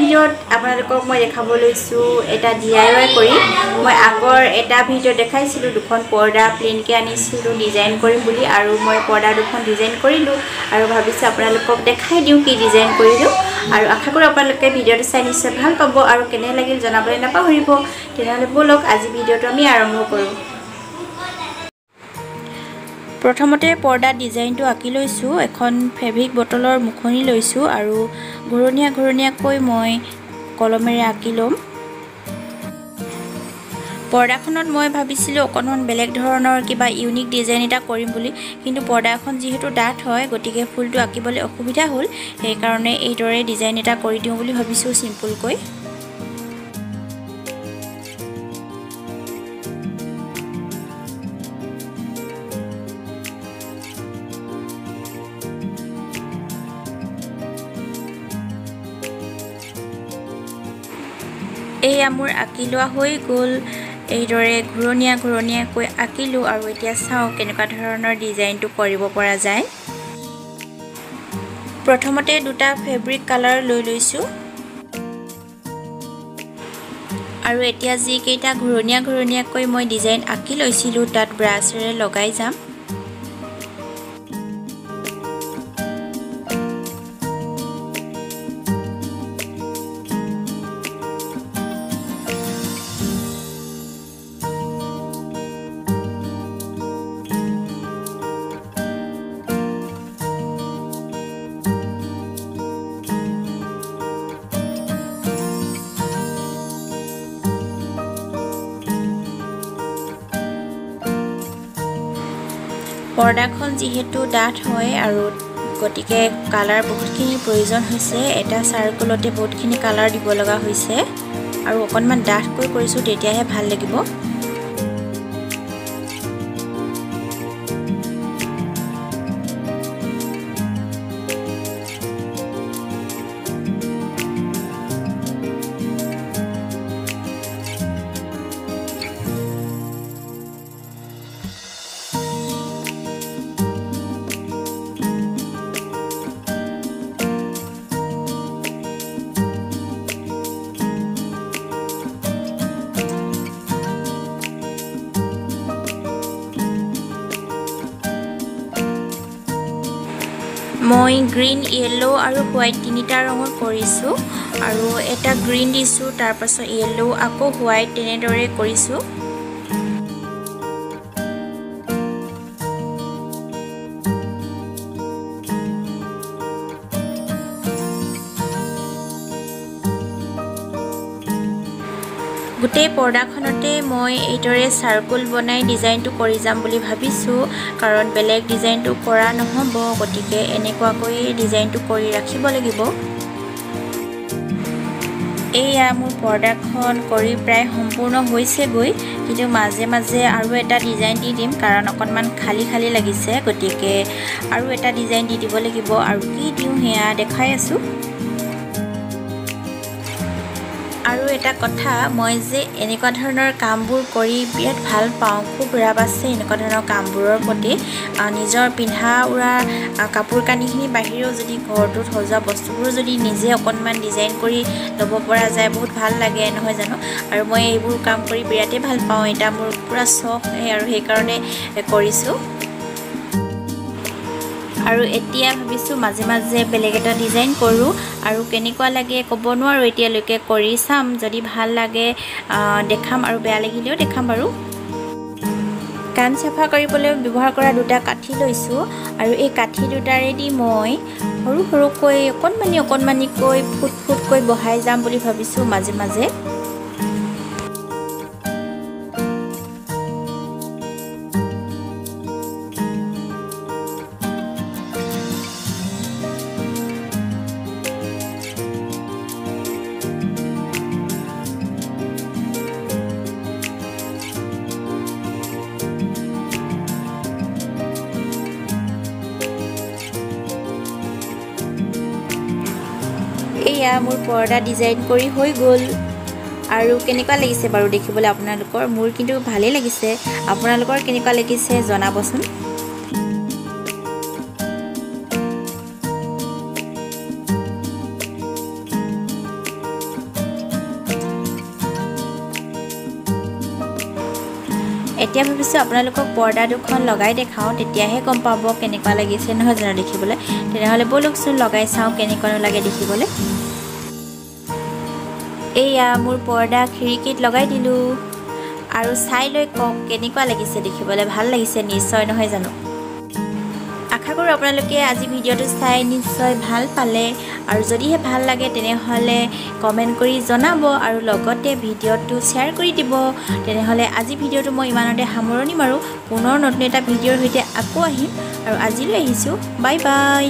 ভিডিঅ'ত আপোনালোকক মই দেখাব লৈছো এটা DIY কৰি মই আগৰ এটা ভিডিঅ' দেখাইছিলো দুখন পৰ্দা প্লেনকে আনিছিলো ডিজাইন কৰিম বুলি আৰু মই পৰ্দা দুখন ডিজাইন কৰিলো আৰু ভাবিছো আপোনালোকক দেখাই দিও কি ডিজাইন কৰিলো আৰু আশা কৰো আপোনালোকে ভিডিঅ'টো চাই নিশ্চয় ভাল পাব আৰু কেনে লাগিল জনাবলৈ নাপাহৰিব তেনেহলে বলক আজি ভিডিঅ'টো আমি আৰম্ভ কৰো প্ৰথমতে পৰ্দা ডিজাইনটো আঁকি লৈছো এখন ফেব্ৰিক বটলৰ মুখনি লৈছো আৰু ঘৰণীয়াকৈ মই কলমেৰে আঁকি লম পৰ্দাখনত মই ভাবিছিলো অকণমান বেলেগ ধৰণৰ কিবা ইউনিক ডিজাইন এটা কৰিম বুলি কিন্তু পৰ্দাখন যেহেতু ডাঠ হয় গতিকে ফুলটো আঁকিবলৈ অসুবিধা হ'ল সেই কাৰণে এইদৰে ডিজাইন এটা কৰি দিও বুলি ভাবিছো সিম্পলকৈ এই আমুৰ আঁকি লোৱা হৈ গ'ল এইদৰে ঘৰণীয়াকৈ আঁকিলো আৰু এতিয়া চাও কেনেকুৱা ধৰণৰ ডিজাইনটো কৰিব পৰা যায় প্ৰথমতে দুটা ফেব্ৰিক কালাৰ লৈ লৈছো আৰু এতিয়া যি কেইটা ঘৰণীয়াকৈ মই ডিজাইন আঁকি লৈছিলো তাত ব্ৰাছেৰে লগাই যাম পৰ্দাখন যেহেতু ডাঠ হয় আৰু গটিকে কালাৰ বহুতখিনি প্ৰয়োজন হৈছে এটা সাৰ্কুলতে বহুতখিনি কালাৰ দিব লগা হৈছে আৰু অকনমান ডাঠকৈ কৰিছো তেতিয়াহে ভাল লাগিব মই গ্ৰীন ইয়েলো আৰু হোৱাইট তিনিটা ৰঙৰ কৰিছো আৰু এটা গ্ৰীন দিছো তাৰ পাছত ইয়েলো আকৌ হোৱাইট তেনেদৰে কৰিছো গোটেই পৰ্দাখনতে মই এইদৰে সাৰ্কুল বনাই ডিজাইনটো কৰি যাম বুলি ভাবিছো কাৰণ বেলেগ ডিজাইনটো কৰা নহব গতিকে এনেকুৱাকৈ ডিজাইনটো কৰি ৰাখিব লাগিব এইয়া মোৰ পৰ্দাখন কৰি প্ৰায় সম্পূৰ্ণ হৈছে গৈ কিন্তু মাজে আৰু এটা ডিজাইন দি দিম কাৰণ অকনমান খালি লাগিছে গতিকে আৰু এটা ডিজাইন দি দিব লাগিব আৰু কি দিও হেয়া দেখাই আছো আৰু এটা কথা মই যে এনেকুৱা ধৰণৰ কামবোৰ কৰি বিৰাট ভাল পাওঁ খুব ৰাপ আছে এনেকুৱা ধৰণৰ কামবোৰৰ প্ৰতি নিজৰ পিন্ধা উৰা কাপোৰ কানিখিনি বাহিৰেও যদি ঘৰটোত সজোৱা বস্তুবোৰ যদি নিজে অকনমান ডিজাইন কৰি ল'ব পৰা যায় বহুত ভাল লাগে নহয় জানো আৰু মই এইবোৰ কাম কৰি বিৰাটেই ভাল পাওঁ এটা মোৰ পুৰা চখ আৰু সেই কাৰণে কৰিছো আৰু এতিয়া ভাবিছো মাজে বেলেগ এটা ডিজাইন কৰো আৰু কেনেকুৱা লাগে ক'ব নোৱাৰো এতিয়ালৈকে কৰি চাম যদি ভাল লাগে দেখাম আৰু বেয়া লাগিলেও দেখাম বাৰু কাণ চাফা কৰিবলৈ ব্যৱহাৰ কৰা দুটা কাঠি লৈছো আৰু এই কাঠি দুটাৰে দি মই সৰুকৈ অকনমানিকৈ ফুটকৈ বহাই যাম বুলি ভাবিছো মাজে এয়া মোৰ পৰ্দা ডিজাইন কৰি হৈ গ'ল আৰু কেনেকুৱা লাগিছে বাৰু দেখিবলৈ আপোনালোকৰ মোৰ কিন্তু ভালেই লাগিছে আপোনালোকৰ কেনেকুৱা লাগিছে জনাবচোন এতিয়া ভাবিছোঁ আপোনালোকক পৰ্দা দুখন লগাই দেখাওঁ, তেতিয়াহে গম পাব কেনেকুৱা লাগিছে নহয় জানো দেখিবলৈ। তেনেহ'লে ব'লকচোন লগাই চাওঁ কেনেকুৱানো লাগে দেখিবলৈ। এয়া মোৰ পৰ্দা খিৰিকীত লগাই দিলোঁ আৰু চাই লৈ কওক কেনেকুৱা লাগিছে দেখিবলৈ। ভাল লাগিছে নিশ্চয় নহয় জানো। আশা কৰোঁ আপোনালোকে আজি ভিডিঅ'টো চাই নিশ্চয় ভাল পালে, আৰু যদিহে ভাল লাগে তেনেহ'লে কমেণ্ট কৰি জনাব আৰু লগতে ভিডিঅ'টো শ্বেয়াৰ কৰি দিব। তেনেহ'লে আজি ভিডিঅ'টো মই ইমানতে সামৰণি মাৰোঁ। পুনৰ নতুন এটা ভিডিঅ'ৰ সৈতে আকৌ আহিম, আৰু আজিলৈ আহিছোঁ। Bye bye.